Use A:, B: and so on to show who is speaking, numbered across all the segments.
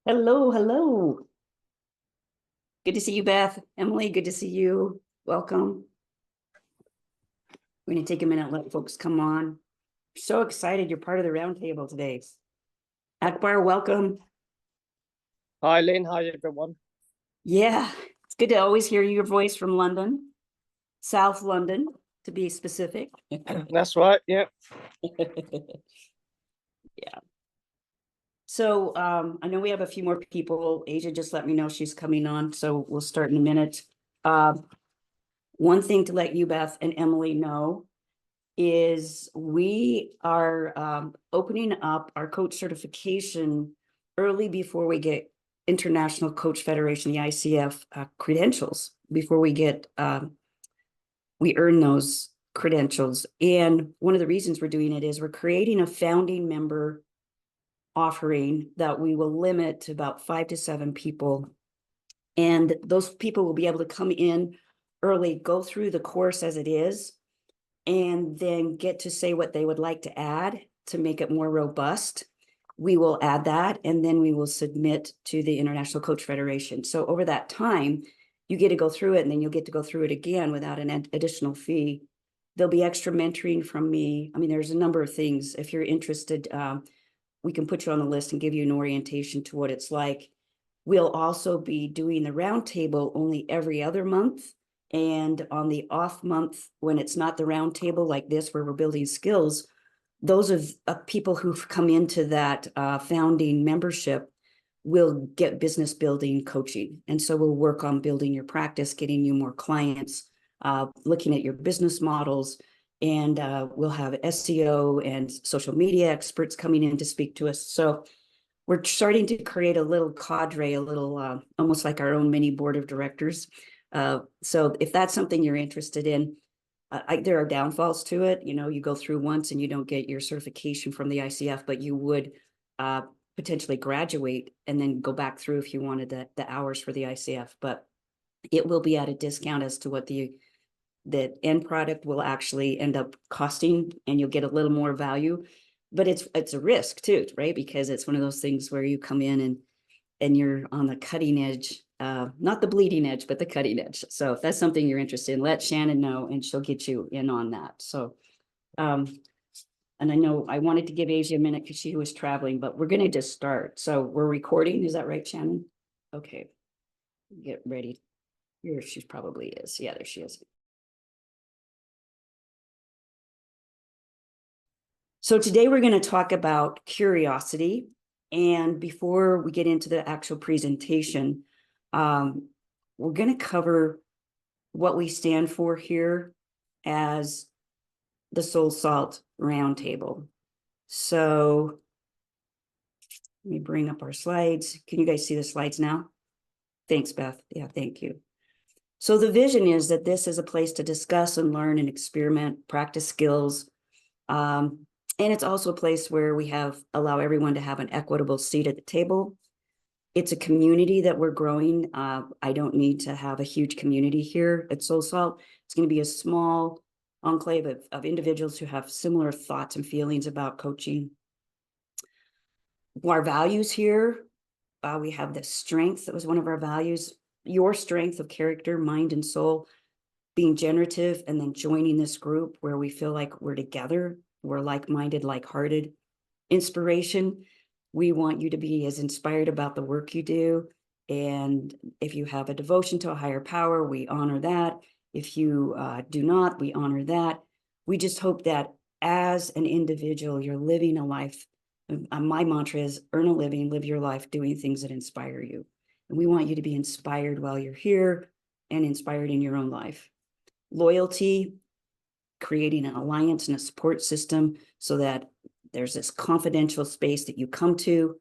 A: Hello, hello. Good to see you, Beth. Emily, good to see you. Welcome. We're going to take a minute, let folks come on. So excited you're part of the roundtable today. Akbar, welcome.
B: Hi, Lynn. Hi, everyone.
A: Yeah, it's good to always hear your voice from London, South London, to be specific.
B: That's right. Yeah.
A: Yeah. So I know we have a few more people. Asia just let me know she's coming on, so we'll start in a minute. One thing to let you, Beth, and Emily know is we are opening up our coach certification early before we get International Coach Federation, the ICF credentials, before we earn those credentials. And one of the reasons we're doing it is we're creating a founding member offering that we will limit to about 5 to 7 people. And those people will be able to come in early, go through the course as it is, and then get to say what they would like to add to make it more robust. We will add that, and then we will submit to the International Coach Federation. So over that time, you get to go through it, and then you'll get to go through it again without an additional fee. There'll be extra mentoring from me. I mean, there's a number of things. If you're interested, we can put you on the list and give you an orientation to what it's like. We'll also be doing the roundtable only every other month. And on the off month, when it's not the roundtable like this, where we're building skills, those of people who've come into that founding membership will get business building coaching. And so we'll work on building your practice, getting you more clients, looking at your business models, and we'll have SEO and social media experts coming in to speak to us. So we're starting to create a little cadre, a little almost like our own mini board of directors. So if that's something you're interested in, there are downfalls to it. You know, you go through once and you don't get your certification from the ICF, but you would potentially graduate and then go back through if you wanted the hours for the ICF. But it will be at a discount as to what the end product will actually end up costing, and you'll get a little more value. But it's a risk too, right? Because it's one of those things where you come in and you're on the cutting edge, not the bleeding edge, but the cutting edge. So if that's something you're interested in, let Shannon know and she'll get you in on that. So, and I know I wanted to give Asia a minute because she was traveling, but we're going to just start. So we're recording. Is that right, Shannon? Okay. Get ready. Here she probably is. Yeah, there she is. So today we're going to talk about curiosity. And before we get into the actual presentation, we're going to cover what we stand for here as the Soul Salt Roundtable. So let me bring up our slides. Can you guys see the slides now? Thanks, Beth. Yeah, thank you. So the vision is that this is a place to discuss and learn and experiment, practice skills. And it's also a place where we allow everyone to have an equitable seat at the table. It's a community that we're growing. I don't need to have a huge community here at Soul Salt. It's going to be a small enclave of individuals who have similar thoughts and feelings about coaching. Our values here, we have the strength. That was one of our values. Your strength of character, mind, and soul, being generative, and then joining this group where we feel like we're together. We're like-minded, like-hearted. Inspiration. We want you to be as inspired about the work you do. And if you have a devotion to a higher power, we honor that. If you do not, we honor that. We just hope that as an individual, you're living a life. My mantra is earn a living, live your life doing things that inspire you. And we want you to be inspired while you're here and inspired in your own life. Loyalty, creating an alliance and a support system so that there's this confidential space that you come to.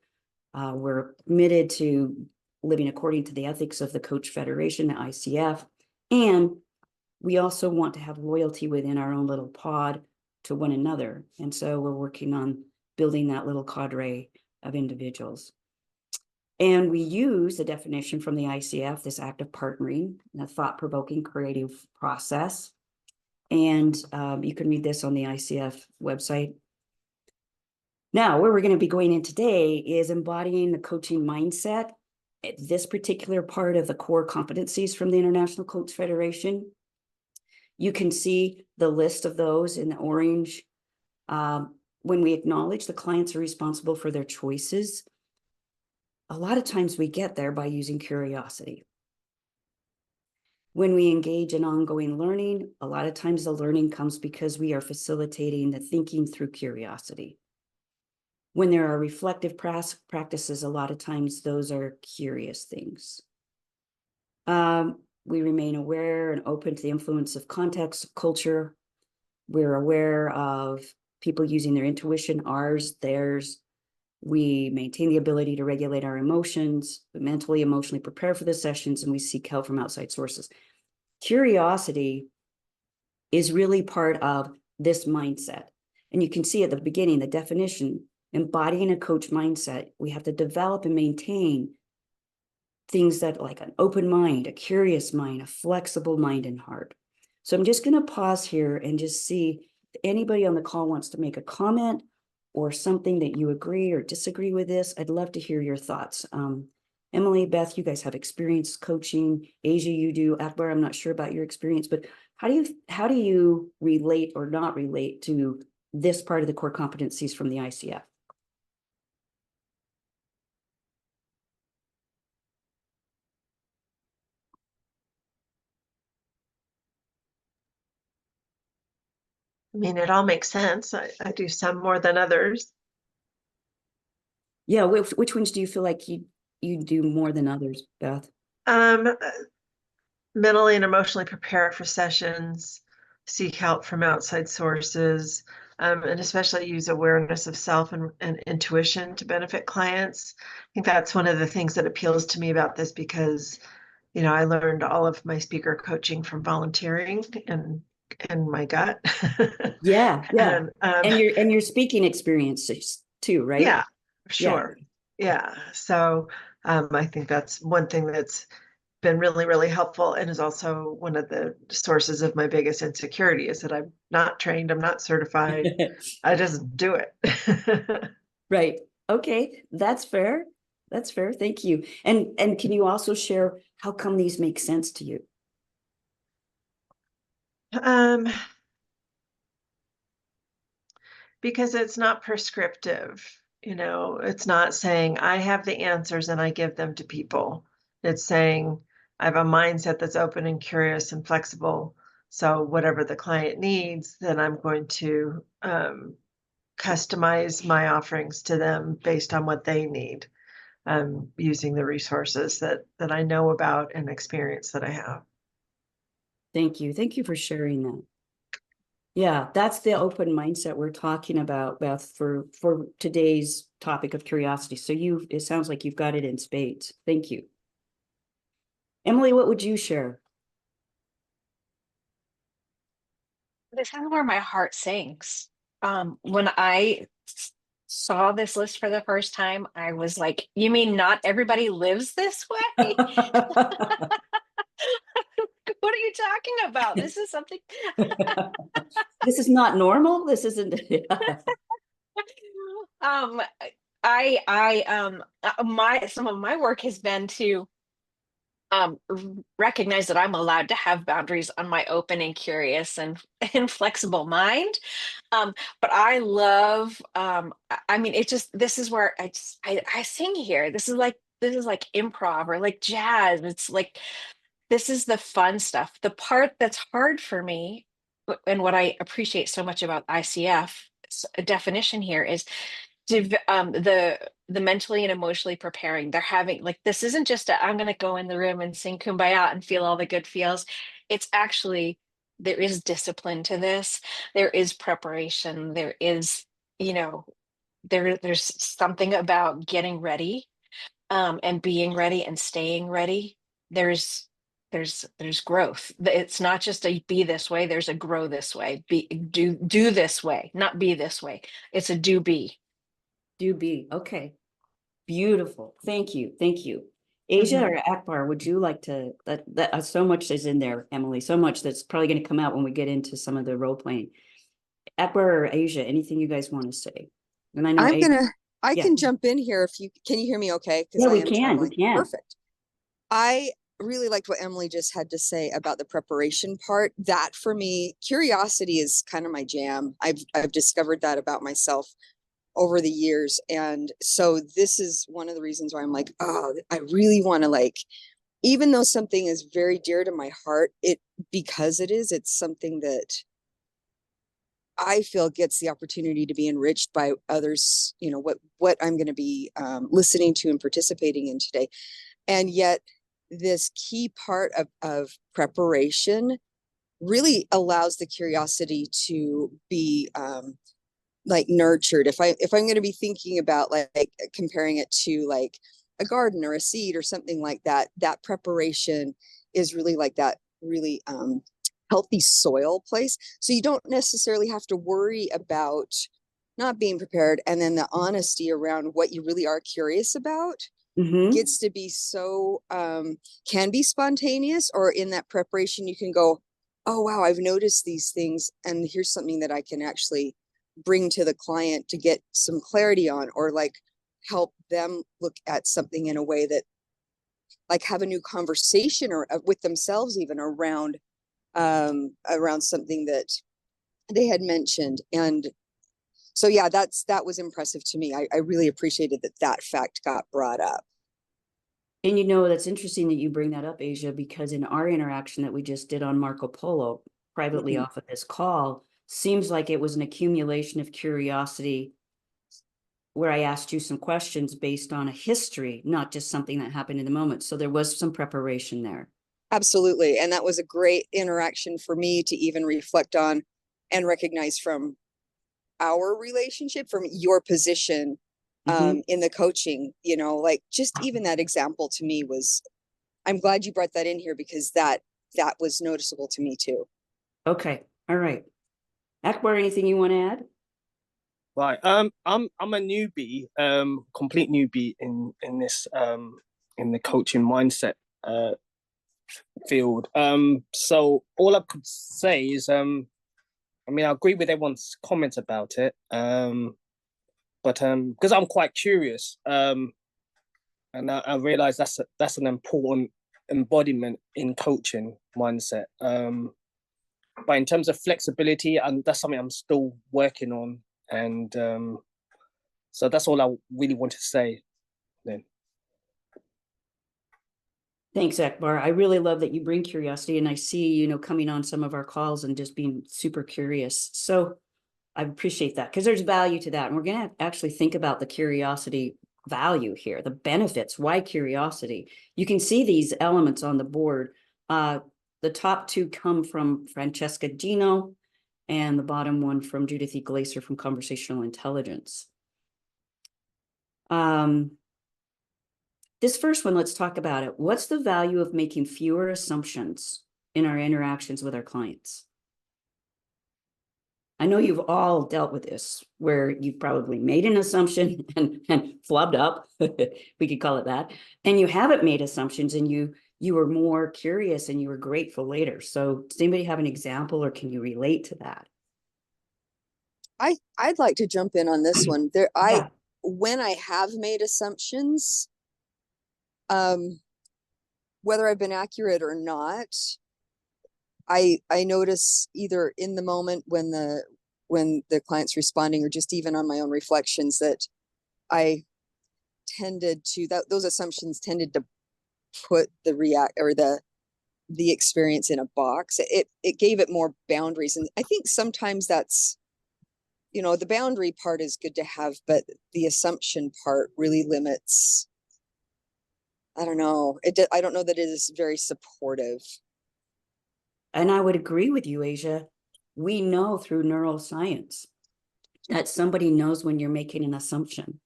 A: We're committed to living according to the ethics of the Coach Federation, the ICF. And we also want to have loyalty within our own little pod to one another. And so we're working on building that little cadre of individuals. And we use the definition from the ICF, this act of partnering, the thought-provoking creative process. And you can read this on the ICF website. Now, where we're going to be going in today is embodying the coaching mindset. This particular part of the core competencies from the International Coach Federation. You can see the list of those in the orange. When we acknowledge the clients are responsible for their choices, a lot of times we get there by using curiosity. When we engage in ongoing learning, a lot of times the learning comes because we are facilitating the thinking through curiosity. When there are reflective practices, a lot of times those are curious things. We remain aware and open to the influence of context, culture. We're aware of people using their intuition, ours, theirs. We maintain the ability to regulate our emotions, we mentally, emotionally prepare for the sessions, and we seek help from outside sources. Curiosity is really part of this mindset. And you can see at the beginning, the definition, embodying a coach mindset, we have to develop and maintain things that like an open mind, a curious mind, a flexible mind and heart. So I'm just going to pause here and just see if anybody on the call wants to make a comment or something that you agree or disagree with this. I'd love to hear your thoughts. Emily, Beth, you guys have experience coaching. Asia, you do. Akbar, I'm not sure about your experience, but how do you relate or not relate to this part of the core competencies from the ICF?
C: I mean, it all makes sense. I do some more than others.
A: Yeah, which ones do you feel like you do more than others, Beth?
C: Mentally and emotionally prepare for sessions, seek help from outside sources, and especially use awareness of self and intuition to benefit clients. I think that's one of the things that appeals to me about this because, you know, I learned all of my speaker coaching from volunteering and my gut.
A: Yeah, yeah.
C: And
A: And your speaking experiences too, right?
C: yeah,
A: Yeah.
C: sure. Yeah. So I think that's one thing that's been really, really helpful and is also one of the sources of my biggest insecurity is that I'm not trained, I'm not certified, I just do it.
A: Right. Okay, that's fair. That's fair. Thank you. And can you also share how come these make sense to you?
C: um, because it's not prescriptive, you know, it's not saying I have the answers and I give them to people. It's saying I have a mindset that's open and curious and flexible. So whatever the client needs, then I'm going to customize my offerings to them based on what they need, using the resources that I know about and experience that I have.
A: Thank you. Thank you for sharing that. Yeah, that's the open mindset we're talking about, Beth, for today's topic of curiosity. So it sounds like you've got it in spades. Thank you. Emily, what would you share?
D: This is where my heart sinks. When I saw this list for the first time, I was like, you mean not everybody lives this way? What are you talking about? This is something.
A: This is not normal. This isn't.
D: um, some of my work has been to recognize that I'm allowed to have boundaries on my open and curious and flexible mind. But I love, I mean, it just, this is where I sing here. This is like improv or like jazz. It's like, this is the fun stuff. The part that's hard for me and what I appreciate so much about ICF definition here is the mentally and emotionally preparing. They're having like, this isn't just I'm going to go in the room and sing kumbaya and feel all the good feels. It's actually, there is discipline to this. There is preparation. There is, you know, there's something about getting ready, and being ready and staying ready. There's there's growth. It's not just a be this way. There's a grow this way. Do this way, not be this way. It's a do be.
A: Do be. Okay. Beautiful. Thank you. Thank you. Asia or Akbar, would you like to, that so much is in there, Emily, so much that's probably going to come out when we get into some of the role playing. Akbar or Asia, anything you guys want to say? And I know,
E: I
A: yeah.
E: can jump in here if can you hear me okay? Because
A: Yeah,
E: I
A: we
E: am
A: can,
E: traveling.
A: we can.
E: Perfect. I really liked what Emily just had to say about the preparation part. That for me, curiosity is kind of my jam. I've discovered that about myself over the years. And so this is one of the reasons why I'm like, oh, I really want to like, even though something is very dear to my heart, because it's something that I feel gets the opportunity to be enriched by others, what I'm going to be listening to and participating in today. And yet this key part of preparation really allows the curiosity to be like nurtured. If I'm going to be thinking about like comparing it to like a garden or a seed or something like that, that preparation is really like that really healthy soil place. So you don't necessarily have to worry about not being prepared. And then the honesty around what you really are curious about gets to be so can be spontaneous, or in that preparation you can go, oh wow, I've noticed these things and here's something that I can actually bring to the client to get some clarity on, or like help them look at something in a way that like have a new conversation or with themselves even around something that they had mentioned. And so yeah, that was impressive to me. I really appreciated that fact got brought up.
A: And that's interesting that you bring that up, Asia, because in our interaction that we just did on Marco Polo, privately off of this call, seems like it was an accumulation of curiosity where I asked you some questions based on a history, not just something that happened in the moment. So there was some preparation there.
E: Absolutely. And that was a great interaction for me to even reflect on and recognize from our relationship, from your position in the coaching, like just even that example to me was, I'm glad you brought that in here because that was noticeable to me too.
A: Okay. All right. Akbar, anything you want to add?
B: Right. I'm a newbie, complete newbie in this in the coaching mindset field. So all I could say is I mean I agree with everyone's comments about it. But because I'm quite curious, and I realize that's an important embodiment in coaching mindset. But in terms of flexibility, and that's something I'm still working on, and so that's all I really want to say. Then.
A: Thanks, Akbar. I really love that you bring curiosity, and I see, coming on some of our calls and just being super curious. So I appreciate that because there's value to that. And we're going to actually think about the curiosity value here, the benefits. Why curiosity? You can see these elements on the board. The top two come from Francesca Gino and the bottom one from Judith E. Glaser from Conversational Intelligence. This first one, let's talk about it. What's the value of making fewer assumptions in our interactions with our clients? I know you've all dealt with this, where you've probably made an assumption and flubbed up, we could call it that, and you haven't made assumptions and you were more curious and you were grateful later. So does anybody have an example or can you relate to that?
E: I'd like to jump in on this one. When I have made assumptions, whether I've been accurate or not, I notice either in the moment when the client's responding or just even on my own reflections that I tended to those assumptions tended to put the experience in a box. It gave it more boundaries. And I think sometimes that's, the boundary part is good to have, but the assumption part really limits. I don't know. I don't know that it is very supportive.
A: And I would agree with you, Asia. We know through neuroscience that somebody knows when you're making an assumption.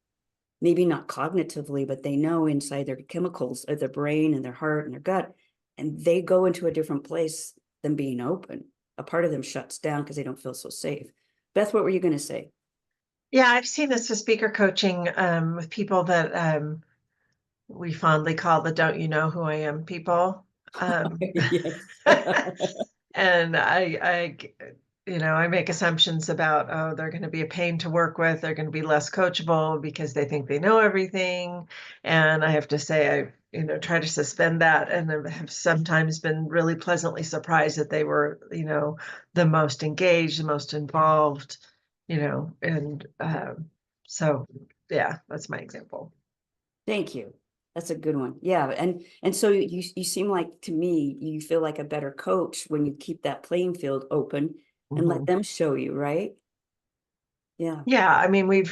A: Maybe not cognitively, but they know inside their chemicals of their brain and their heart and their gut, and they go into a different place than being open. A part of them shuts down because they don't feel so safe. Beth, what were you going to say?
C: Yeah, I've seen this with speaker coaching with people that we fondly call the "don't you know who I am" people.
A: Yes.
C: And I make assumptions about, oh, they're going to be a pain to work with. They're going to be less coachable because they think they know everything. And I have to say, I try to suspend that, and have sometimes been really pleasantly surprised that they were, the most engaged, the most involved, and so yeah, that's my example.
A: Thank you. That's a good one. Yeah. And so you seem like, to me, you feel like a better coach when you keep that playing field open and let them show you, right? Yeah.
C: Yeah, I mean, we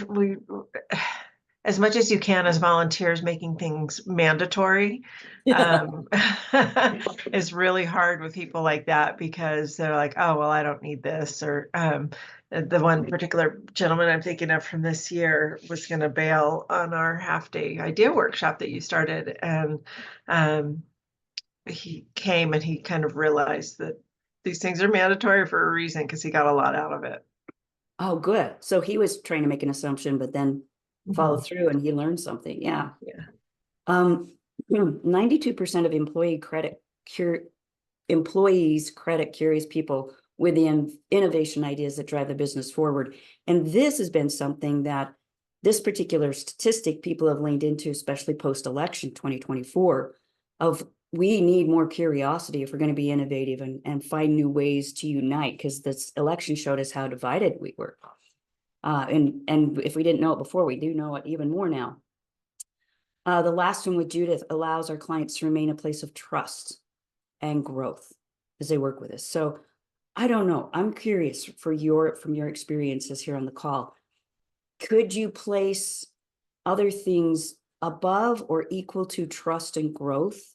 C: as much as you can as volunteers, making things mandatory is really hard with people like that, because they're like, oh, well, I don't need this. Or the one particular gentleman I'm thinking of from this year was going to bail on our half-day idea workshop that you started. And he came and he kind of realized that these things are mandatory for a reason, because he got a lot out of it.
A: Oh, good. So he was trying to make an assumption, but then follow through, and he learned something. Yeah.
C: Yeah.
A: 92% of employees credit curious people with the innovation ideas that drive the business forward. And this has been something that this particular statistic people have leaned into, especially post-election 2024, of we need more curiosity if we're going to be innovative and find new ways to unite, because this election showed us how divided we were. And if we didn't know it before, we do know it even more now. The last one with Judith allows our clients to remain a place of trust and growth as they work with us. So I don't know. I'm curious from your experiences here on the call. Could you place other things above or equal to trust and growth?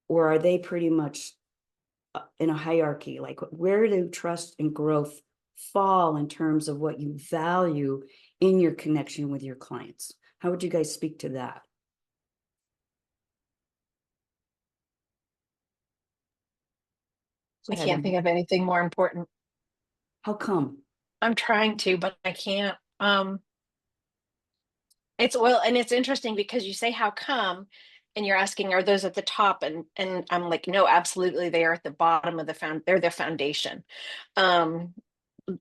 A: Or are they pretty much in a hierarchy? Like, where do trust and growth fall in terms of what you value in your connection with your clients? How would you guys speak to that?
D: I can't think of anything more important.
A: How come?
D: I'm trying to, but I can't. It's interesting because you say how come, and you're asking, are those at the top? And I'm like, no, absolutely, they are at the bottom of they're the foundation.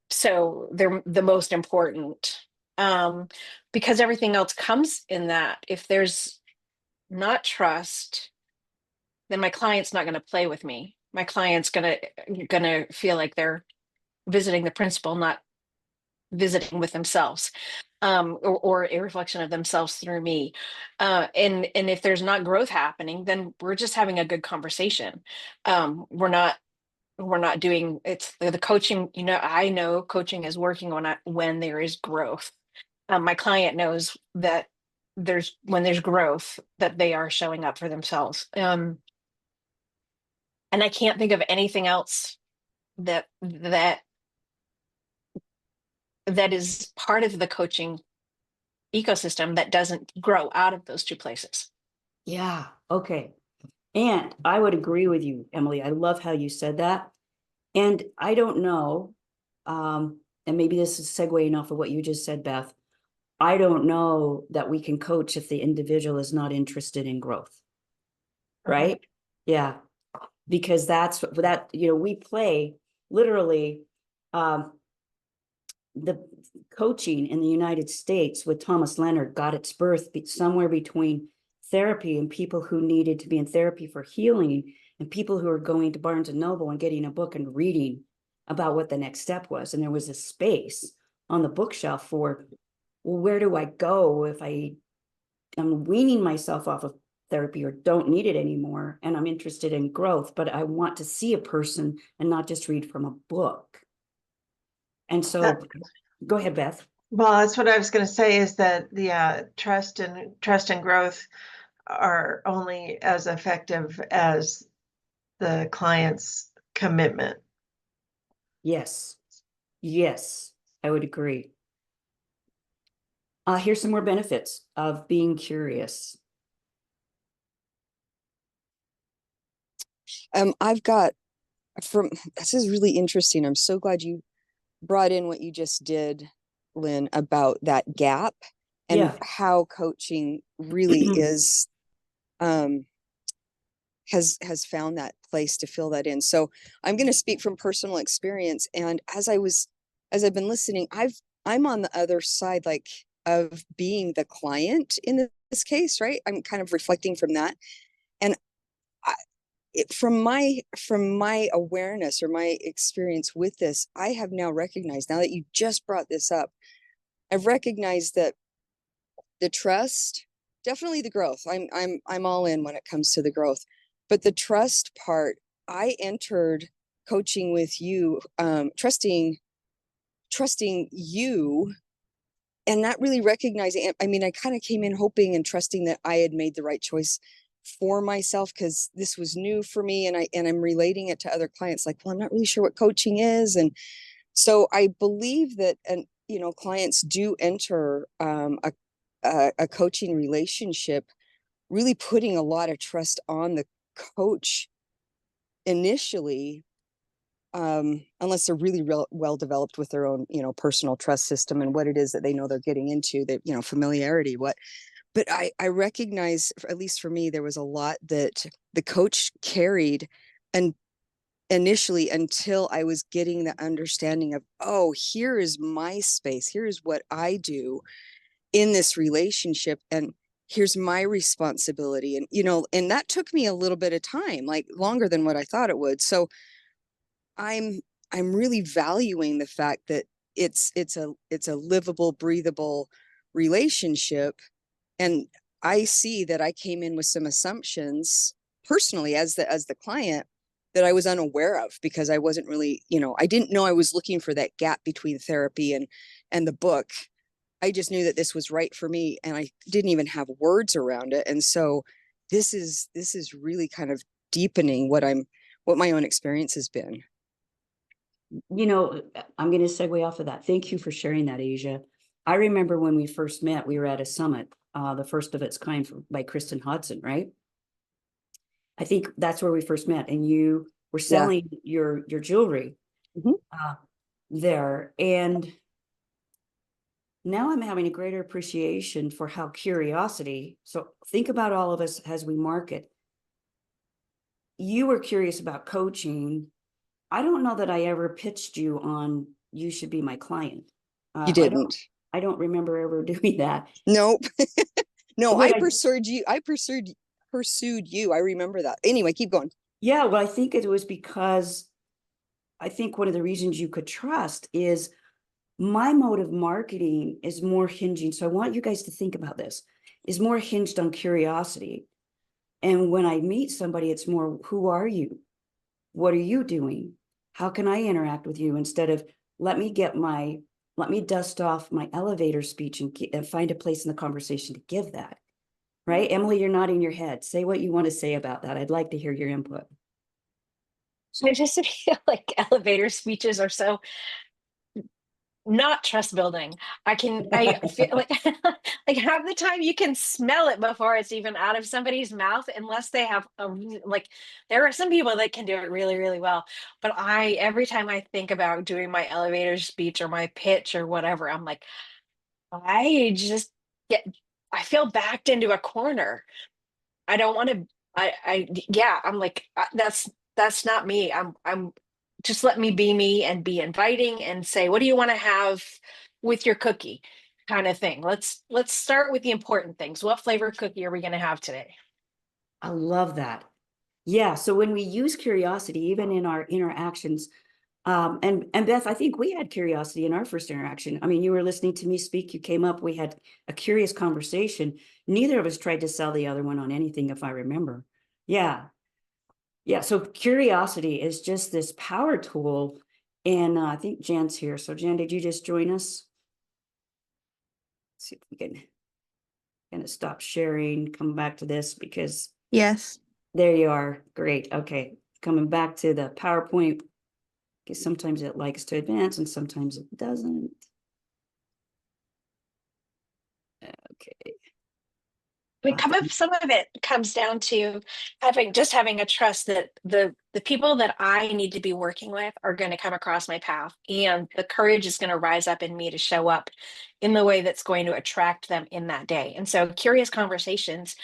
D: So they're the most important, because everything else comes in that. If there's not trust, then my client's not going to play with me. My client's gonna feel like they're visiting the principal, not visiting with themselves, or a reflection of themselves through me. And if there's not growth happening, then we're just having a good conversation. We're not doing it's the coaching. I know coaching is working when there is growth. My client knows that when there's growth, that they are showing up for themselves. And I can't think of anything else that is part of the coaching ecosystem that doesn't grow out of those two places.
A: Yeah. Okay. And I would agree with you, Emily. I love how you said that. And I don't know, and maybe this is segueing off of what you just said, Beth. I don't know that we can coach if the individual is not interested in growth. Right? Yeah. Because that's that, we play literally the coaching in the United States with Thomas Leonard got its birth somewhere between therapy and people who needed to be in therapy for healing, and people who are going to Barnes and Noble and getting a book and reading about what the next step was. And there was a space on the bookshelf for, well, where do I go if I'm weaning myself off of therapy or don't need it anymore, and I'm interested in growth, but I want to see a person and not just read from a book. And so go ahead, Beth.
C: Well, that's what I was going to say, is that trust and growth are only as effective as the client's commitment.
A: Yes. Yes, I would agree. Here's some more benefits of being curious.
E: I've got this is really interesting. I'm so glad you brought in what you just did, Lynn, about that gap and how coaching really is has found that place to fill that in. So I'm going to speak from personal experience. And as I've been listening, I'm on the other side, like, of being the client in this case, right? I'm kind of reflecting from that. And from my awareness or my experience with this, I have now recognized, now that you just brought this up, I've recognized that the trust, definitely the growth. I'm all in when it comes to the growth, but the trust part, I entered coaching with you, trusting you, and not really recognizing it. I mean, I kind of came in hoping and trusting that I had made the right choice for myself, because this was new for me, and I'm relating it to other clients, like, well, I'm not really sure what coaching is. And so I believe that, and clients do enter a coaching relationship really putting a lot of trust on the coach initially, unless they're really well developed with their own personal trust system and what it is that they know they're getting into, that familiarity, but I recognize, at least for me, there was a lot that the coach carried, and initially, until I was getting the understanding of, oh, here is my space, here is what I do in this relationship, and here's my responsibility. And and that took me a little bit of time, like longer than what I thought it would. So I'm really valuing the fact that it's a livable, breathable relationship. And I see that I came in with some assumptions personally as the client that I was unaware of, because I wasn't really, I didn't know I was looking for that gap between therapy and the book. I just knew that this was right for me, and I didn't even have words around it. And so this is really kind of deepening what my own experience has been.
A: I'm going to segue off of that. Thank you for sharing that, Asia. I remember when we first met, we were at a summit, the first of its kind by Kristen Hodson, right? I think that's where we first met, and you were selling your jewelry there. And now I'm having a greater appreciation for how curiosity. So think about all of us as we market. You were curious about coaching. I don't know that I ever pitched you on, you should be my client.
E: You didn't.
A: I don't remember ever doing that.
E: Nope. No,
A: What
E: I pursued you. I pursued you. I remember that. Anyway, keep going.
A: Yeah, well, I think it was because I think one of the reasons you could trust is my mode of marketing is more hinging. So I want you guys to think about this, is more hinged on curiosity. And when I meet somebody, it's more, who are you? What are you doing? How can I interact with you? Instead of let me dust off my elevator speech and find a place in the conversation to give that. Right? Emily, you're nodding your head. Say what you want to say about that. I'd like to hear your input.
D: I just feel like elevator speeches are so not trust building. I feel like like half the time you can smell it before it's even out of somebody's mouth, unless they have like, there are some people that can do it really, really well. But every time I think about doing my elevator speech or my pitch or whatever, I'm like, I just get, I feel backed into a corner. I don't want to, yeah, I'm like, that's not me. I'm just let me be me and be inviting and say, what do you want to have with your cookie, kind of thing. Let's start with the important things. What flavor cookie are we going to have today?
A: I love that. Yeah. So when we use curiosity, even in our interactions, and Beth, I think we had curiosity in our first interaction. I mean, you were listening to me speak, you came up, we had a curious conversation. Neither of us tried to sell the other one on anything, if I remember. Yeah. Yeah. So curiosity is just this power tool. And I think Jan's here. So Jan, did you just join us? Let's see if we can kind of stop sharing, come back to this, because
F: Yes.
A: there you are. Great. Okay. Coming back to the PowerPoint, because sometimes it likes to advance and sometimes it doesn't. Okay.
D: Some of it comes down to having a trust that the people that I need to be working with are going to come across my path, and the courage is going to rise up in me to show up in the way that's going to attract them in that day. And so curious conversations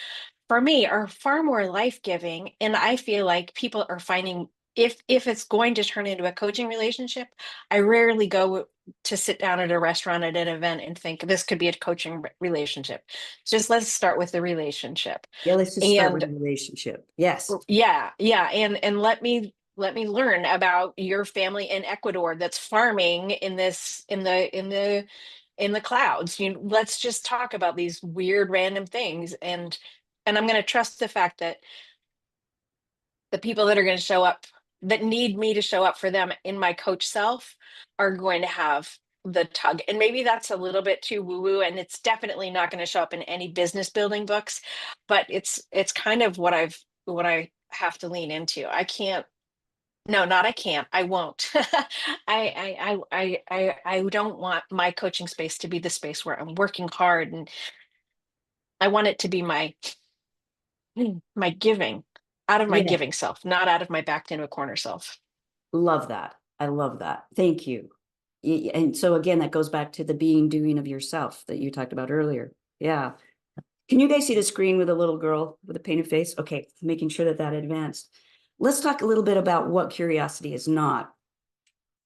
D: for me are far more life-giving. And I feel like people are finding, if it's going to turn into a coaching relationship, I rarely go to sit down at a restaurant at an event and think this could be a coaching relationship. Just let's start with the relationship.
A: Yeah, let's just start with
D: And
A: the relationship. Yes.
D: yeah, and let me learn about your family in Ecuador that's farming in this in the clouds. Let's just talk about these weird random things, and I'm going to trust the fact that the people that are going to show up, that need me to show up for them in my coach self, are going to have the tug. And maybe that's a little bit too woo woo, and it's definitely not going to show up in any business building books, but it's kind of what I have to lean into. I can't, no, not I can't, I won't. I don't want my coaching space to be the space where I'm working hard, and I want it to be my giving, out of my
A: Yeah.
D: giving self, not out of my backed into a corner self.
A: Love that. I love that. Thank you. And so again, that goes back to the being doing of yourself that you talked about earlier. Yeah. Can you guys see the screen with a little girl with a painted face? Okay, making sure that advanced. Let's talk a little bit about what curiosity is not.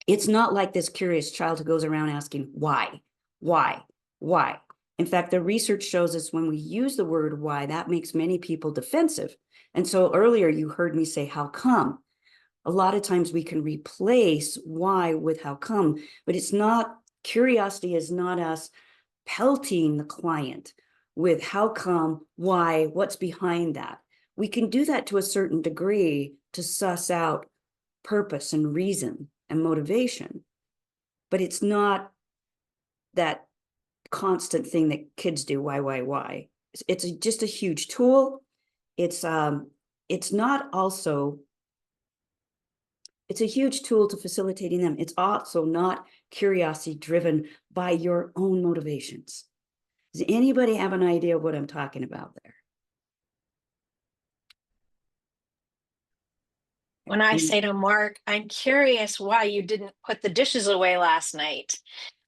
A: It's not like this curious child who goes around asking why, why, why. In fact, the research shows us when we use the word why, that makes many people defensive. And so earlier you heard me say, how come? A lot of times we can replace why with how come, but it's not, curiosity is not us pelting the client with how come, why, what's behind that. We can do that to a certain degree to suss out purpose and reason and motivation, but it's not that constant thing that kids do, why. It's just a huge tool. It's not also, it's a huge tool to facilitating them. It's also not curiosity driven by your own motivations. Does anybody have an idea of what I'm talking about there?
D: When I say to Mark, I'm curious why you didn't put the dishes away last night,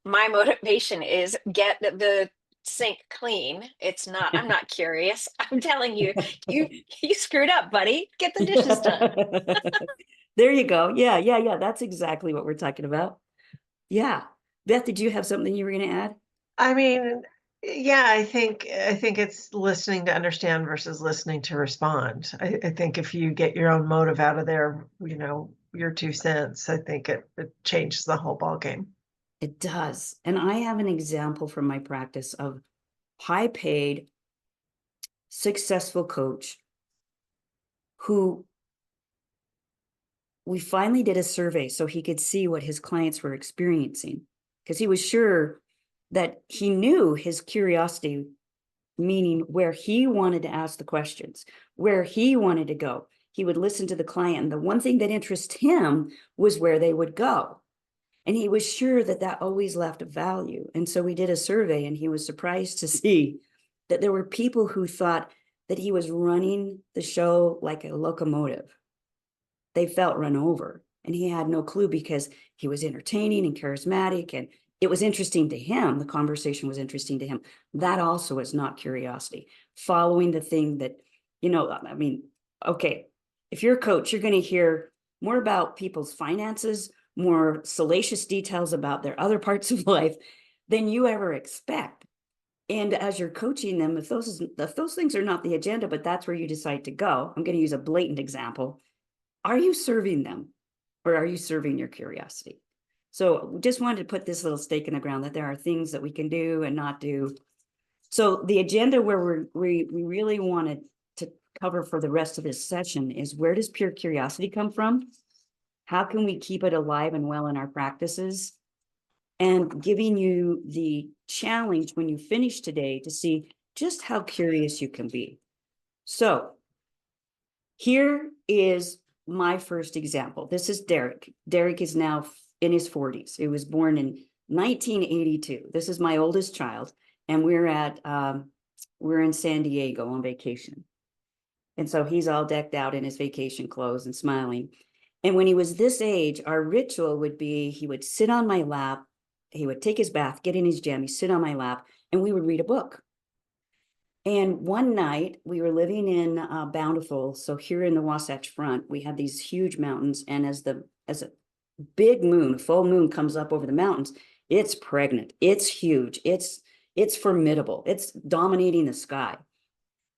D: my motivation is get the sink clean. It's not, I'm not curious. I'm telling you, you screwed up, buddy. Get the dishes done.
A: There you go. Yeah. That's exactly what we're talking about. Yeah. Beth, did you have something you were going to add?
C: I mean, yeah, I think it's listening to understand versus listening to respond. I think if you get your own motive out of there, your 2 cents, I think it changes the whole ball game.
A: It does. And I have an example from my practice of high paid, successful coach who we finally did a survey so he could see what his clients were experiencing, because he was sure that he knew his curiosity, meaning where he wanted to ask the questions, where he wanted to go. He would listen to the client, and the one thing that interested him was where they would go. And he was sure that that always left a value. And so we did a survey, and he was surprised to see that there were people who thought that he was running the show like a locomotive. They felt run over, and he had no clue because he was entertaining and charismatic, and it was interesting to him. The conversation was interesting to him. That also is not curiosity. Following the thing that, I mean, okay, if you're a coach, you're going to hear more about people's finances, more salacious details about their other parts of life than you ever expect. And as you're coaching them, if those things are not the agenda, but that's where you decide to go, I'm going to use a blatant example. Are you serving them, or are you serving your curiosity? So just wanted to put this little stake in the ground that there are things that we can do and not do. So the agenda where we really wanted to cover for the rest of this session is, where does pure curiosity come from? How can we keep it alive and well in our practices? And giving you the challenge when you finish today to see just how curious you can be. So here is my first example. This is Derek. Derek is now in his 40s. He was born in 1982. This is my oldest child, and we're in San Diego on vacation. And so he's all decked out in his vacation clothes and smiling. And when he was this age, our ritual would be, he would sit on my lap, he would take his bath, get in his jammies, sit on my lap, and we would read a book. And one night we were living in Bountiful. So here in the Wasatch Front, we have these huge mountains. And as a big moon, full moon comes up over the mountains, it's pregnant. It's huge. It's formidable. It's dominating the sky.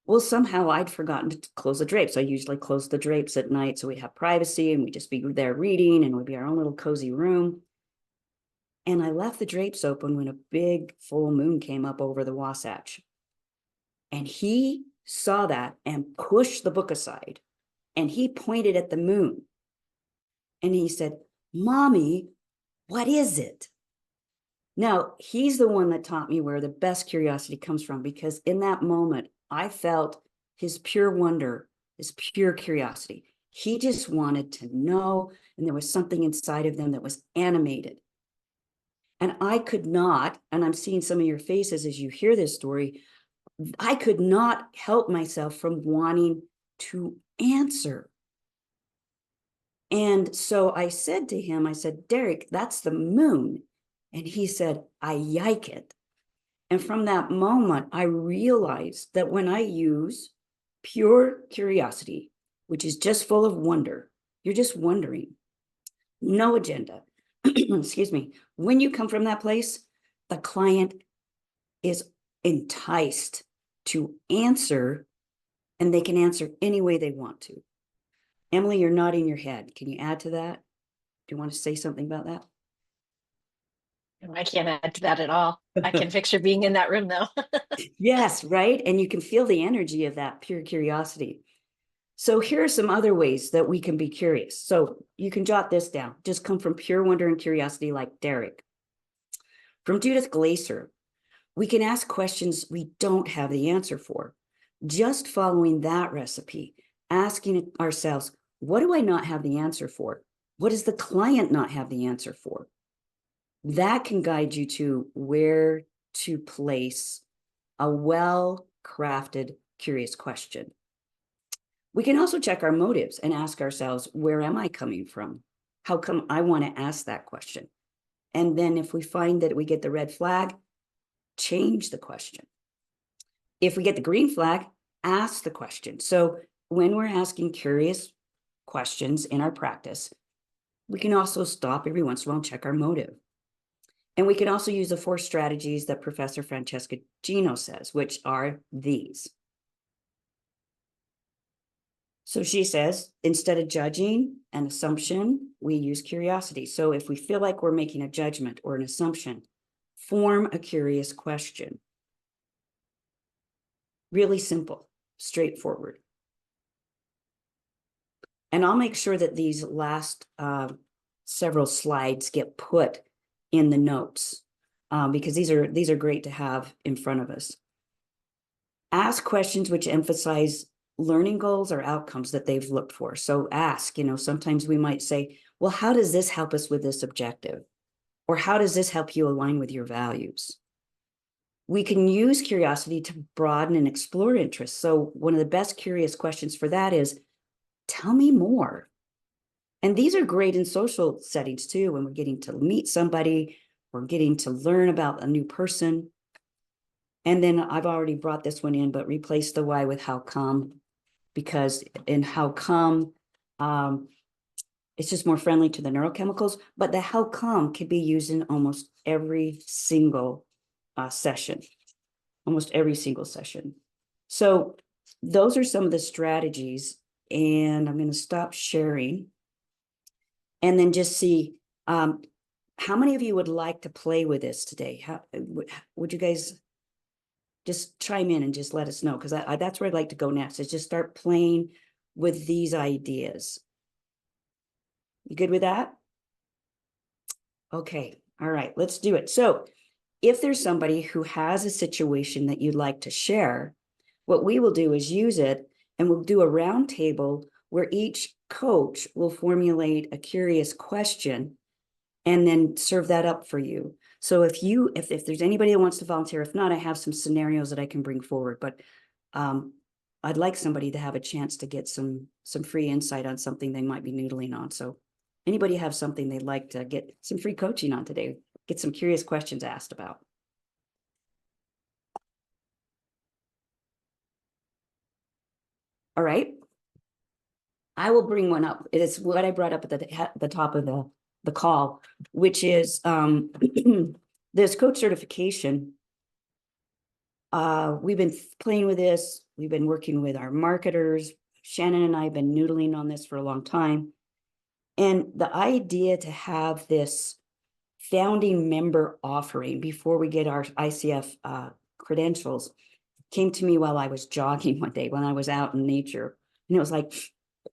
A: Well, somehow I'd forgotten to close the drapes. I usually close the drapes at night so we'd have privacy and we'd just be there reading and it would be our own little cozy room. And I left the drapes open when a big full moon came up over the Wasatch. And he saw that and pushed the book aside and he pointed at the moon. And he said, "Mommy, what is it?" Now, he's the one that taught me where the best curiosity comes from, because in that moment, I felt his pure wonder, his pure curiosity. He just wanted to know, and there was something inside of them that was animated. And I could not, and I'm seeing some of your faces as you hear this story, I could not help myself from wanting to answer. And so I said to him, I said, "Derek, that's the moon." And he said, "I yike it." And from that moment, I realized that when I use pure curiosity, which is just full of wonder, you're just wondering, no agenda. Excuse me. When you come from that place, the client is enticed to answer, and they can answer any way they want to. Emily, you're nodding your head. Can you add to that? Do you want to say something about that?
D: I can't add to that at all. I can picture being in that room though.
A: Yes, right. And you can feel the energy of that pure curiosity. So here are some other ways that we can be curious. So you can jot this down. Just come from pure wonder and curiosity like Derek. From Judith Glaser, we can ask questions we don't have the answer for. Just following that recipe, asking ourselves, what do I not have the answer for? What does the client not have the answer for? That can guide you to where to place a well-crafted, curious question. We can also check our motives and ask ourselves, where am I coming from? How come I want to ask that question? And then if we find that we get the red flag, change the question. If we get the green flag, ask the question. So when we're asking curious questions in our practice, we can also stop every once in a while and check our motive. And we can also use the 4 strategies that Professor Francesca Gino says, which are these. So she says, instead of judging an assumption, we use curiosity. So if we feel like we're making a judgment or an assumption, form a curious question. Really simple, straightforward. And I'll make sure that these last several slides get put in the notes because these are great to have in front of us. Ask questions which emphasize learning goals or outcomes that they've looked for. So ask, sometimes we might say, well, how does this help us with this objective? Or how does this help you align with your values? We can use curiosity to broaden and explore interests. So one of the best curious questions for that is, tell me more. And these are great in social settings too, when we're getting to meet somebody, we're getting to learn about a new person. And then I've already brought this one in, but replace the why with how come, because in how come, it's just more friendly to the neurochemicals, but the how come can be used in almost every single session, almost every single session. So those are some of the strategies, and I'm going to stop sharing and then just see how many of you would like to play with this today? How would you guys just chime in and just let us know? Because that's where I'd like to go next, is just start playing with these ideas. You good with that? Okay, all right, let's do it. So if there's somebody who has a situation that you'd like to share, what we will do is use it, and we'll do a round table where each coach will formulate a curious question and then serve that up for you. So if there's anybody that wants to volunteer, if not, I have some scenarios that I can bring forward, but I'd like somebody to have a chance to get some free insight on something they might be noodling on. So anybody have something they'd like to get some free coaching on today, get some curious questions asked about? All right. I will bring one up. It is what I brought up at the top of the call, which is this coach certification. We've been playing with this. We've been working with our marketers. Shannon and I have been noodling on this for a long time. And the idea to have this founding member offering before we get our ICF credentials came to me while I was jogging one day when I was out in nature. And it was like,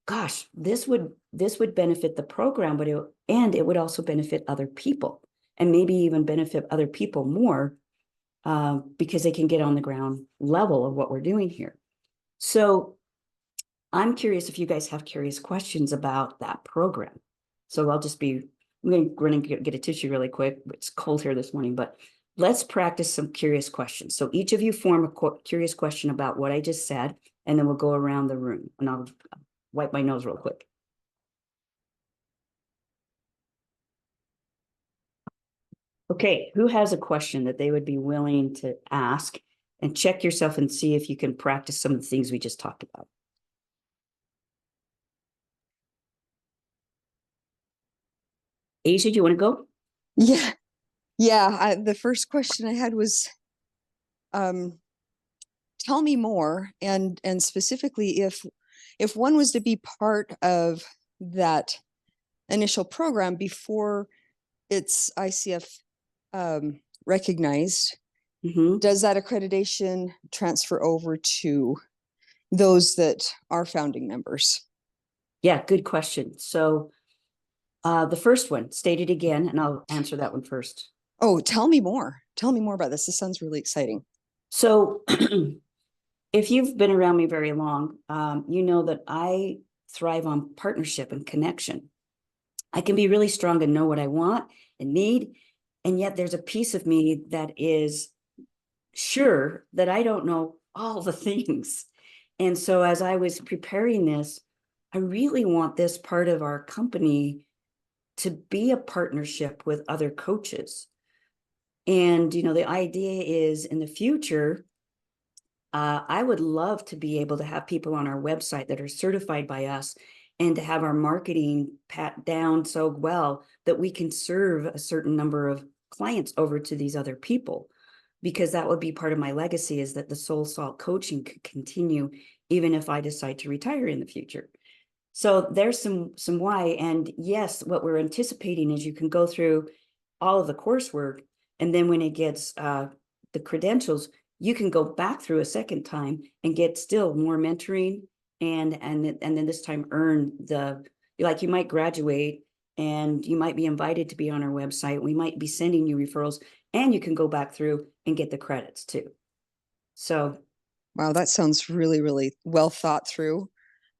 A: gosh, this would benefit the program, but it would also benefit other people, and maybe even benefit other people more because they can get on the ground level of what we're doing here. So I'm curious if you guys have curious questions about that program. So I'm going to get a tissue really quick. It's cold here this morning, but let's practice some curious questions. So each of you form a curious question about what I just said, and then we'll go around the room, and I'll wipe my nose real quick. Okay, who has a question that they would be willing to ask? And check yourself and see if you can practice some of the things we just talked about. Asia, do you want to go?
E: Yeah. Yeah. The first question I had was, tell me more, and specifically if one was to be part of that initial program before it's ICF recognized, does that accreditation transfer over to those that are founding members?
A: Yeah, good question. So the first one, state it again, and I'll answer that one first.
E: Oh, tell me more. Tell me more about this. This sounds really exciting.
A: So if you've been around me very long, you know that I thrive on partnership and connection. I can be really strong and know what I want and need, and yet there's a piece of me that is sure that I don't know all the things. And so as I was preparing this, I really want this part of our company to be a partnership with other coaches. And, you know, the idea is in the future, I would love to be able to have people on our website that are certified by us, and to have our marketing pat down so well that we can serve a certain number of clients over to these other people, because that would be part of my legacy, is that the Soul Salt coaching could continue even if I decide to retire in the future. So there's some why. And yes, what we're anticipating is you can go through all of the coursework, and then when it gets the credentials, you can go back through a second time and get still more mentoring, and then this time earn you might graduate and you might be invited to be on our website. We might be sending you referrals, and you can go back through and get the credits too. So
E: wow, that sounds really, really well thought through.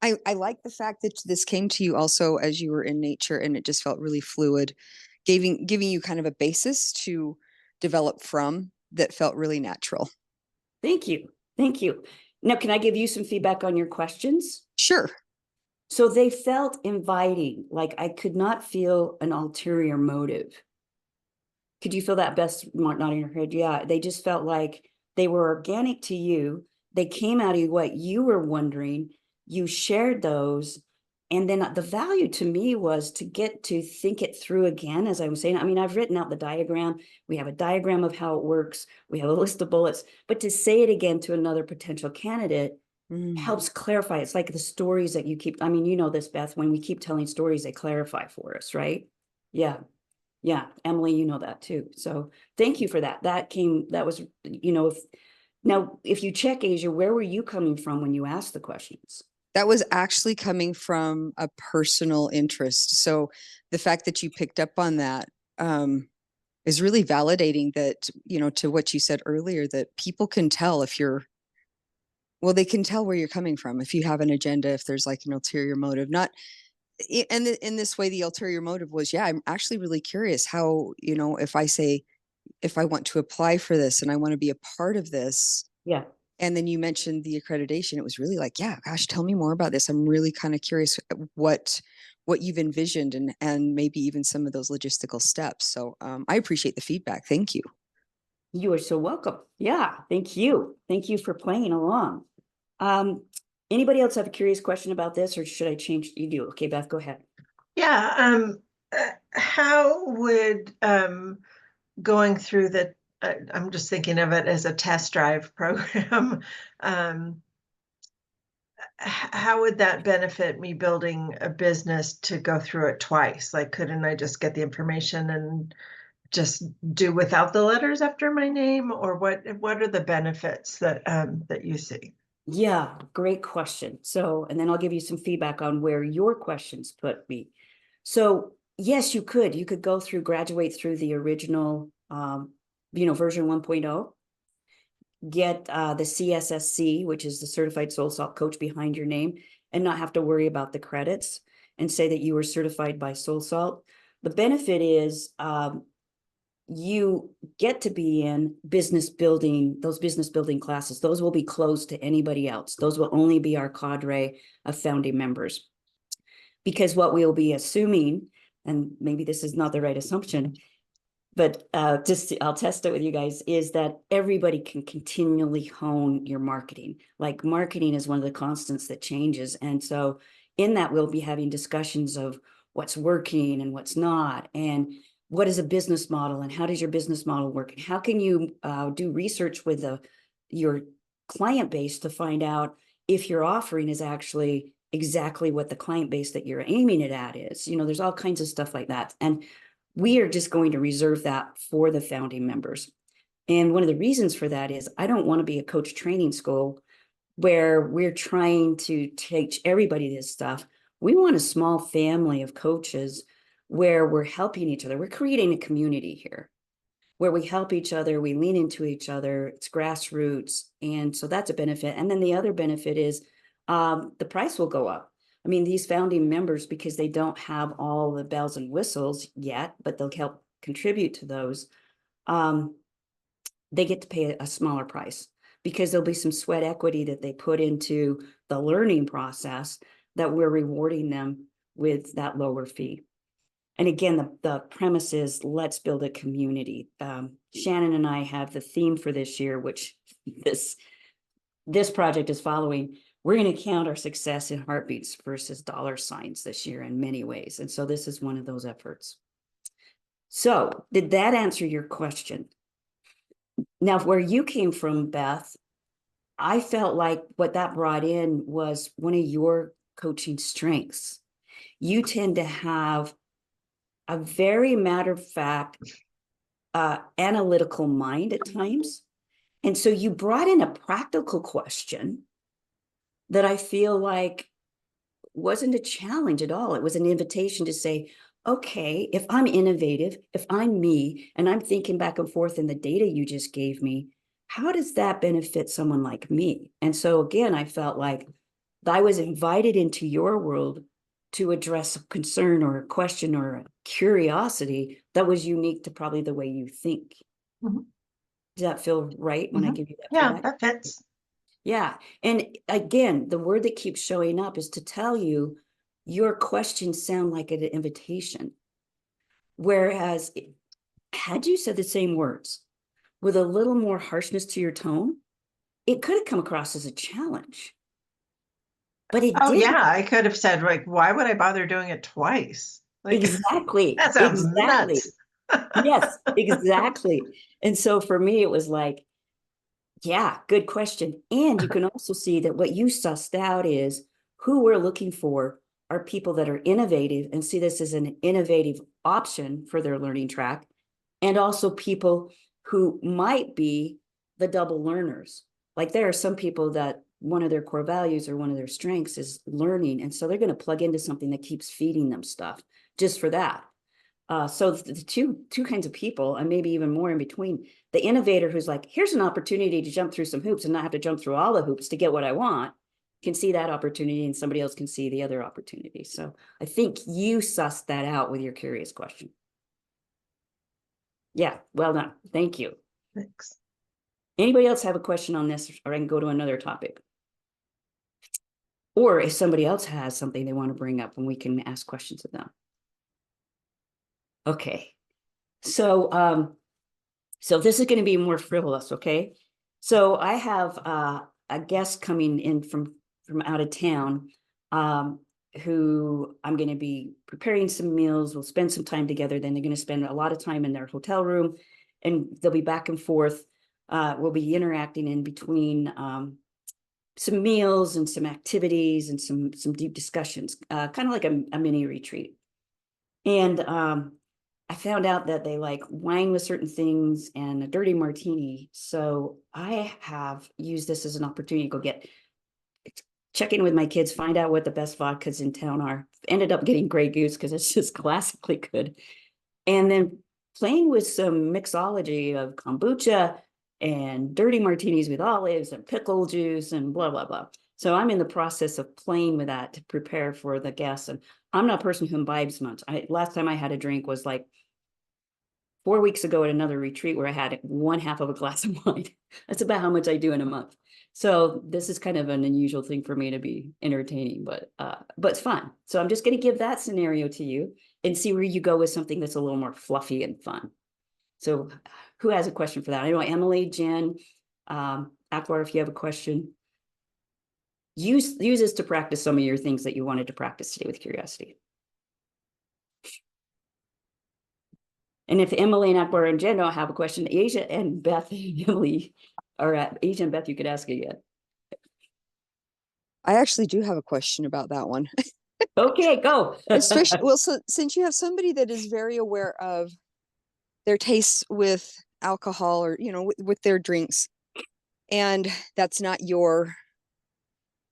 E: I like the fact that this came to you also as you were in nature, and it just felt really fluid, giving you kind of a basis to develop from that felt really natural.
A: thank you. Now, can I give you some feedback on your questions?
E: Sure.
A: So they felt inviting, like I could not feel an ulterior motive. Could you feel that, Beth, nodding your head? Yeah, they just felt like they were organic to you. They came out of what you were wondering. You shared those. And then the value to me was to get to think it through again, as I was saying. I mean, I've written out the diagram. We have a diagram of how it works. We have a list of bullets. But to say it again to another potential candidate helps clarify. It's like the stories that you keep. I mean, you know this, Beth, when we keep telling stories, they clarify for us, right? Yeah. Yeah. Emily, you know that too. So thank you for that. That was, you know, if you check, Asia, where were you coming from when you asked the questions?
E: That was actually coming from a personal interest. So the fact that you picked up on that is really validating that, you know, to what you said earlier, that people can tell if they can tell where you're coming from. If you have an agenda, if there's like an ulterior motive, and in this way, the ulterior motive was, yeah, I'm actually really curious how, you know, if I want to apply for this and I want to be a part of this.
A: Yeah.
E: And then you mentioned the accreditation. It was really like, yeah, gosh, tell me more about this. I'm really kind of curious what you've envisioned, and maybe even some of those logistical steps. So I appreciate the feedback. Thank you.
A: You are so welcome. Yeah. Thank you. Thank you for playing along. Anybody else have a curious question about this, or should I change? You do. Okay, Beth, go ahead.
C: Yeah, how would going through the I'm just thinking of it as a test drive program. How would that benefit me building a business to go through it twice? Like, couldn't I just get the information and just do without the letters after my name, or what are the benefits that that you see?
A: Yeah, great question. So, and then I'll give you some feedback on where your questions put me. So, yes, you could go through, graduate through the original, version 1.0, get the CSSC, which is the Certified Soul Salt Coach behind your name, and not have to worry about the credits and say that you were certified by Soul Salt. The benefit is you get to be in those business building classes. Those will be closed to anybody else. Those will only be our cadre of founding members. Because what we'll be assuming, and maybe this is not the right assumption, but I'll test it with you guys, is that everybody can continually hone your marketing. Like, marketing is one of the constants that changes. And so in that, we'll be having discussions of what's working and what's not, and what is a business model, and how does your business model work? And how can you do research with your client base to find out if your offering is actually exactly what the client base that you're aiming it at is. There's all kinds of stuff like that. And we are just going to reserve that for the founding members. And one of the reasons for that is I don't want to be a coach training school where we're trying to teach everybody this stuff. We want a small family of coaches where we're helping each other. We're creating a community here where we help each other, we lean into each other, it's grassroots. And so that's a benefit. And then the other benefit is the price will go up. I mean, these founding members, because they don't have all the bells and whistles yet, but they'll help contribute to those, they get to pay a smaller price because there'll be some sweat equity that they put into the learning process that we're rewarding them with that lower fee. And again, the premise is let's build a community. Shannon and I have the theme for this year, which this project is following. We're going to count our success in heartbeats versus dollar signs this year in many ways. And so this is one of those efforts. So did that answer your question? Now, where you came from, Beth, I felt like what that brought in was one of your coaching strengths. You tend to have a very matter-of-fact, analytical mind at times. And so you brought in a practical question that I feel like wasn't a challenge at all. It was an invitation to say, okay, if I'm innovative, if I'm me, and I'm thinking back and forth in the data you just gave me, how does that benefit someone like me? And so again, I felt like I was invited into your world to address a concern or a question or a curiosity that was unique to probably the way you think.
C: Mm-hmm.
A: Does that feel right when I give you that?
C: Yeah,
A: feedback?
C: that fits.
A: Yeah. And again, the word that keeps showing up is to tell you your questions sound like an invitation. Whereas had you said the same words with a little more harshness to your tone, it could have come across as a challenge. But it didn't.
C: Yeah, I could have said, like, why would I bother doing it twice? Like,
A: exactly.
C: That sounds
A: exactly.
C: nuts.
A: Yes, exactly. And so for me, it was like, yeah, good question. And you can also see that what you sussed out is who we're looking for are people that are innovative and see this as an innovative option for their learning track, and also people who might be the double learners. Like, there are some people that one of their core values or one of their strengths is learning. And so they're going to plug into something that keeps feeding them stuff just for that. So the two kinds of people, and maybe even more in between, the innovator who's like, here's an opportunity to jump through some hoops and not have to jump through all the hoops to get what I want, can see that opportunity, and somebody else can see the other opportunity. So I think you sussed that out with your curious question. Yeah, well done. Thank you.
C: Thanks.
A: Anybody else have a question on this, or I can go to another topic? Or if somebody else has something they want to bring up, and we can ask questions of them. Okay. So this is going to be more frivolous, okay? So I have a guest coming in from from out of town, who I'm going to be preparing some meals. We'll spend some time together. Then they're going to spend a lot of time in their hotel room, and they'll be back and forth. We'll be interacting in between some meals and some activities and some deep discussions, kind of like a mini retreat. And I found out that they like wine with certain things and a dirty martini. So I have used this as an opportunity to go check in with my kids, find out what the best vodkas in town are. Ended up getting Grey Goose because it's just classically good. And then playing with some mixology of kombucha and dirty martinis with olives and pickle juice and blah, blah, blah. So I'm in the process of playing with that to prepare for the guests. And I'm not a person who imbibes much. Last time I had a drink was like 4 weeks ago at another retreat where I had 1/2 of a glass of wine. That's about how much I do in a month. So this is kind of an unusual thing for me to be entertaining, but it's fun. So I'm just going to give that scenario to you and see where you go with something that's a little more fluffy and fun. So who has a question for that? I know Emily, Jen, Akbar, if you have a question, use this to practice some of your things that you wanted to practice today with curiosity. And if Emily and Akbar and Jen don't have a question, Asia and Beth and Emily, or Asia and Beth, you could ask again.
E: I actually do have a question about that one.
A: Okay, go.
E: Especially, well, so since you have somebody that is very aware of their tastes with alcohol or, you know, with their drinks, and that's not your,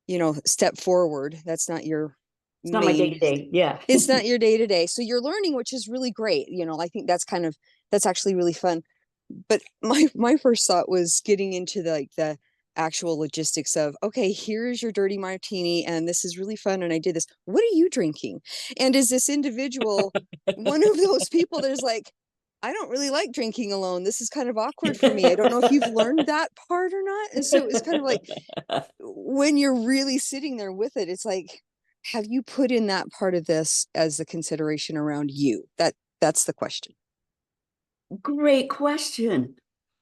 E: you know, step forward. That's not your
A: It's not my day-to-day. Yeah.
E: It's not your day-to-day. So you're learning, which is really great. You know, I think that's actually really fun. But my first thought was getting into the actual logistics of, okay, here's your dirty martini and this is really fun and I did this. What are you drinking? And is this individual one of those people that is like, I don't really like drinking alone. This is kind of awkward for me. I don't know if you've learned that part or not. And so it's kind of like when you're really sitting there with it, it's like, have you put in that part of this as the consideration around you? That's the question.
A: Great question.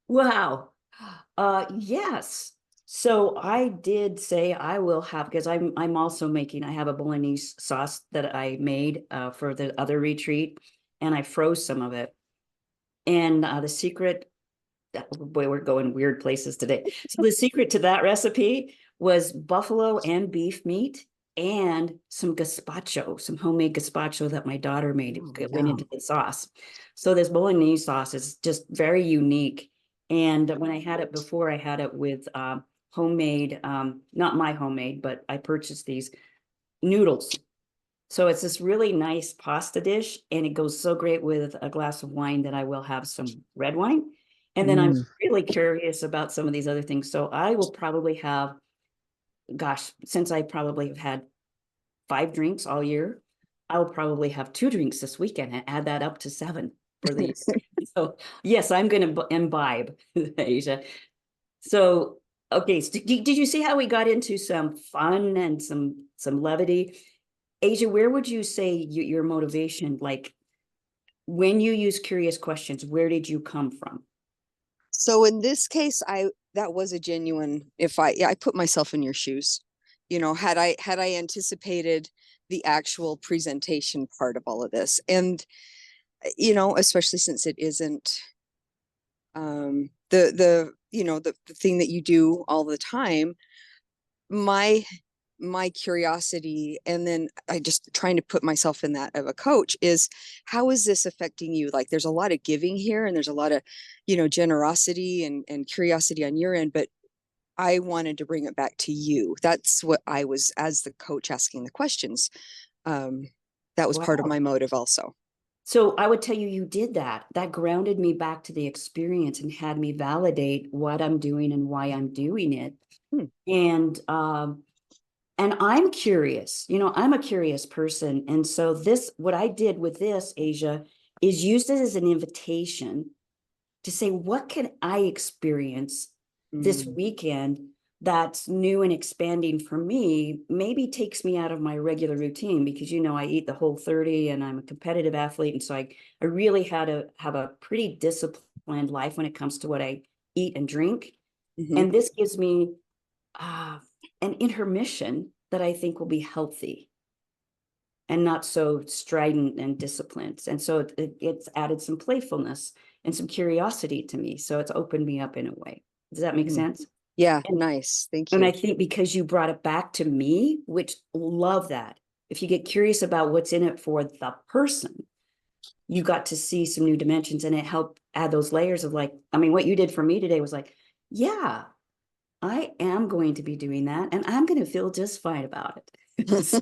A: Wow. Yes. So I did say I will have, because I'm also making, I have a bolognese sauce that I made for the other retreat, and I froze some of it. And the secret, boy, we're going weird places today. So the secret to that recipe was buffalo and beef meat and some gazpacho, some homemade gazpacho that my daughter made. It went into the sauce. So this bolognese sauce is just very unique. And when I had it before, I had it with homemade, not my homemade, but I purchased these noodles. So it's this really nice pasta dish, and it goes so great with a glass of wine that I will have some red wine. And then I'm really curious about some of these other things. So I will probably have, gosh, since I probably have had 5 drinks all year, I'll probably have 2 drinks this weekend and add that up to 7 for these. So yes, I'm going to imbibe, Asia. So, okay, so did you see how we got into some fun and some levity? Asia, where would you say your motivation, like when you use curious questions, where did you come from?
E: So in this case, that was a genuine, I put myself in your shoes, you know, had I anticipated the actual presentation part of all of this. And, you know, especially since it isn't the thing that you do all the time, my curiosity, and then I just trying to put myself in that of a coach, is how is this affecting you? Like there's a lot of giving here and there's a lot of, you know, generosity and curiosity on your end, but I wanted to bring it back to you. That's what I was, as the coach, asking the questions. That was part of my motive also.
A: So I would tell you, you did that. That grounded me back to the experience and had me validate what I'm doing and why I'm doing it. And I'm curious, you know, I'm a curious person. And so what I did with this, Asia, is used it as an invitation to say, what can I experience this weekend that's new and expanding for me, maybe takes me out of my regular routine, because, you know, I eat the Whole30 and I'm a competitive athlete. And so I really had to have a pretty disciplined life when it comes to what I eat and drink. And this gives me an intermission that I think will be healthy and not so strident and disciplined. And so it's added some playfulness and some curiosity to me. So it's opened me up in a way. Does that make sense?
E: Yeah, nice. Thank
A: And
E: you.
A: I think because you brought it back to me, which love that. If you get curious about what's in it for the person, you got to see some new dimensions, and it helped add those layers of like, I mean, what you did for me today was like, yeah, I am going to be doing that, and I'm going to feel just fine about it. So,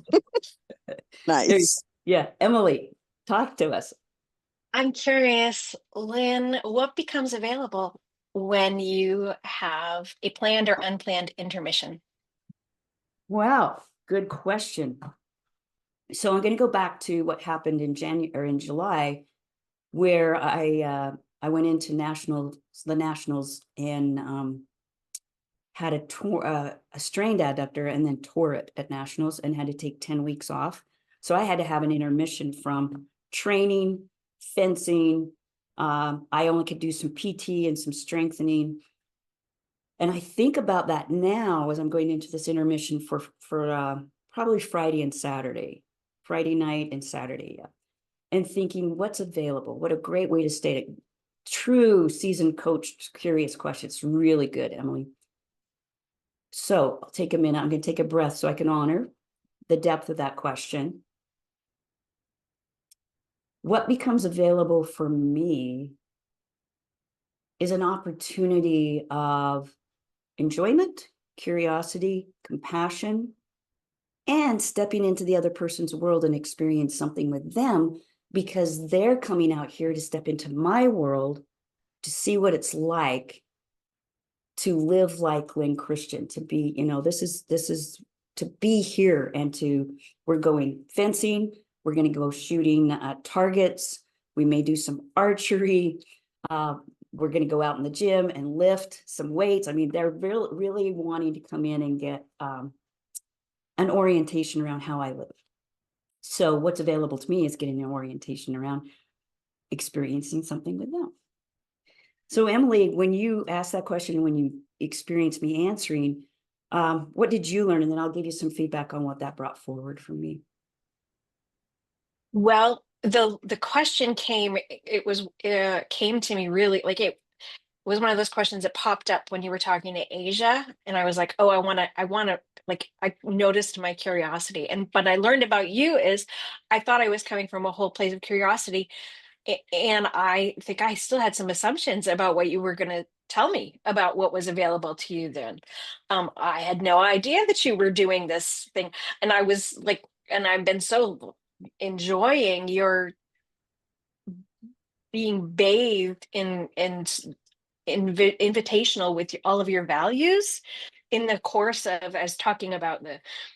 E: Nice.
A: yeah, Emily, talk to us.
D: I'm curious, Lynn, what becomes available when you have a planned or unplanned intermission?
A: Wow, good question. So I'm going to go back to what happened in January or in July, where I went into the nationals, and had a strained adductor and then tore it at nationals and had to take 10 weeks off. So I had to have an intermission from training, fencing. I only could do some PT and some strengthening. And I think about that now as I'm going into this intermission for probably Friday night and Saturday, yeah. And thinking what's available. What a great way to state it. True seasoned coach, curious questions. Really good, Emily. So I'll take a minute. I'm going to take a breath so I can honor the depth of that question. What becomes available for me is an opportunity of enjoyment, curiosity, compassion, and stepping into the other person's world and experience something with them, because they're coming out here to step into my world to see what it's like to live like Lynn Christian, to be, this is to be here, and we're going fencing, we're going to go shooting targets, we may do some archery, we're going to go out in the gym and lift some weights. I mean, they're really wanting to come in and get an orientation around how I live. So what's available to me is getting an orientation around experiencing something with them. So Emily, when you asked that question, when you experienced me answering, what did you learn? And then I'll give you some feedback on what that brought forward for me.
D: Well, the question came, came to me really like it was one of those questions that popped up when you were talking to Asia, and I was like, oh, I want to like, I noticed my curiosity, and what I learned about you is I thought I was coming from a whole place of curiosity, and I think I still had some assumptions about what you were going to tell me about what was available to you then. I had no idea that you were doing this thing, and I was like, and I've been so enjoying your being bathed in invitational with all of your values in the course of as talking about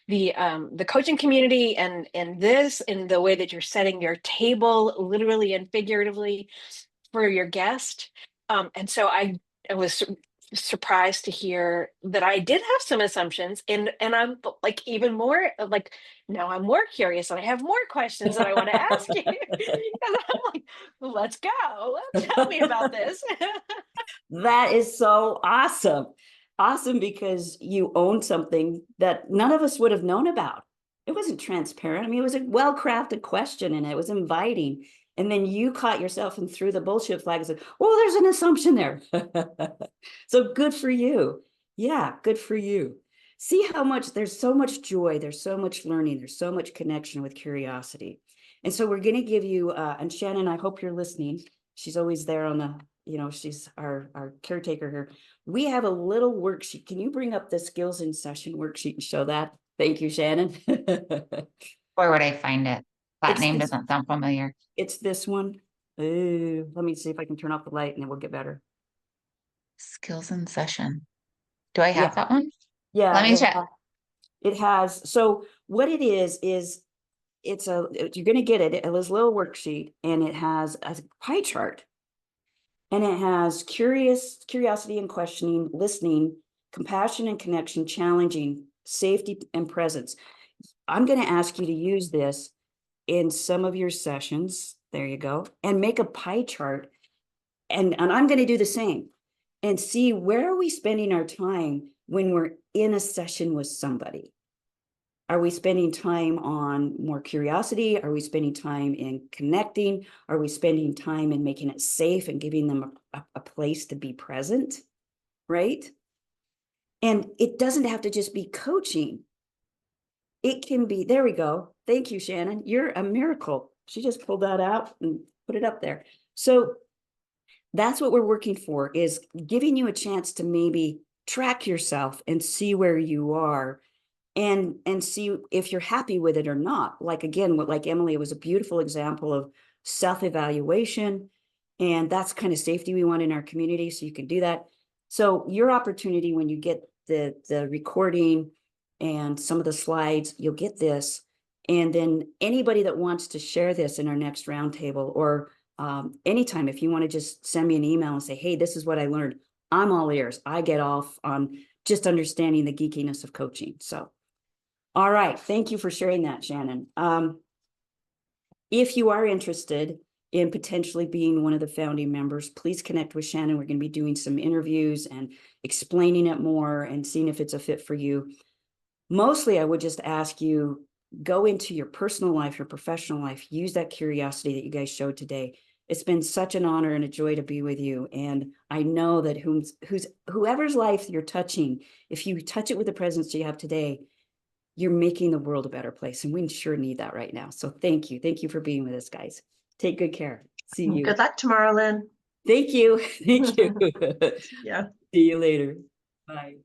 D: the coaching community and this in the way that you're setting your table literally and figuratively for your guest. And so I was surprised to hear that I did have some assumptions, and I'm like even more like now I'm more curious and I have more questions that I want to ask you. And I'm like, well, let's go. Tell me about this.
A: That is so awesome. Awesome, because you own something that none of us would have known about. It wasn't transparent. I mean, it was a well-crafted question, and it was inviting. And then you caught yourself and threw the bullshit flag and said, oh, there's an assumption there. So good for you. Yeah, good for you. See how much, there's so much joy, there's so much learning, there's so much connection with curiosity. And so we're going to give you, and Shannon, I hope you're listening. She's always there on the, she's our caretaker here. We have a little worksheet. Can you bring up the skills in session worksheet and show that? Thank you, Shannon.
F: Where would I find it? That
A: It's
F: name
A: this-
F: doesn't sound familiar.
A: It's this one. Let me see if I can turn off the light and it will get better.
F: Skills in session. Do I have
A: Yeah.
F: that one?
A: Yeah.
F: Let me check.
A: It has, so what it is you're going to get it, this little worksheet, and it has a pie chart. And it has curiosity and questioning, listening, compassion and connection, challenging, safety and presence. I'm going to ask you to use this in some of your sessions. There you go. And make a pie chart. And I'm going to do the same and see where are we spending our time when we're in a session with somebody? Are we spending time on more curiosity? Are we spending time in connecting? Are we spending time in making it safe and giving them a place to be present? Right? And it doesn't have to just be coaching. It can be, there we go. Thank you, Shannon. You're a miracle. She just pulled that out and put it up there. So that's what we're working for, is giving you a chance to maybe track yourself and see where you are, and see if you're happy with it or not. Like, again, like Emily, it was a beautiful example of self-evaluation, and that's kind of safety we want in our community, so you can do that. So your opportunity, when you get the recording and some of the slides, you'll get this. And then anybody that wants to share this in our next roundtable, or anytime, if you want to just send me an email and say, hey, this is what I learned, I'm all ears. I get off on just understanding the geekiness of coaching. So, all right. Thank you for sharing that, Shannon. If you are interested in potentially being one of the founding members, please connect with Shannon. We're going to be doing some interviews and explaining it more and seeing if it's a fit for you. Mostly, I would just ask you, go into your personal life, your professional life, use that curiosity that you guys showed today. It's been such an honor and a joy to be with you. And I know that whoever's life you're touching, if you touch it with the presence you have today, you're making the world a better place. And we sure need that right now. So thank you. Thank you for being with us, guys. Take good care. See you.
C: Good luck tomorrow, Lynn.
A: Thank you. Thank you.
C: Yeah.
A: See you later. Bye.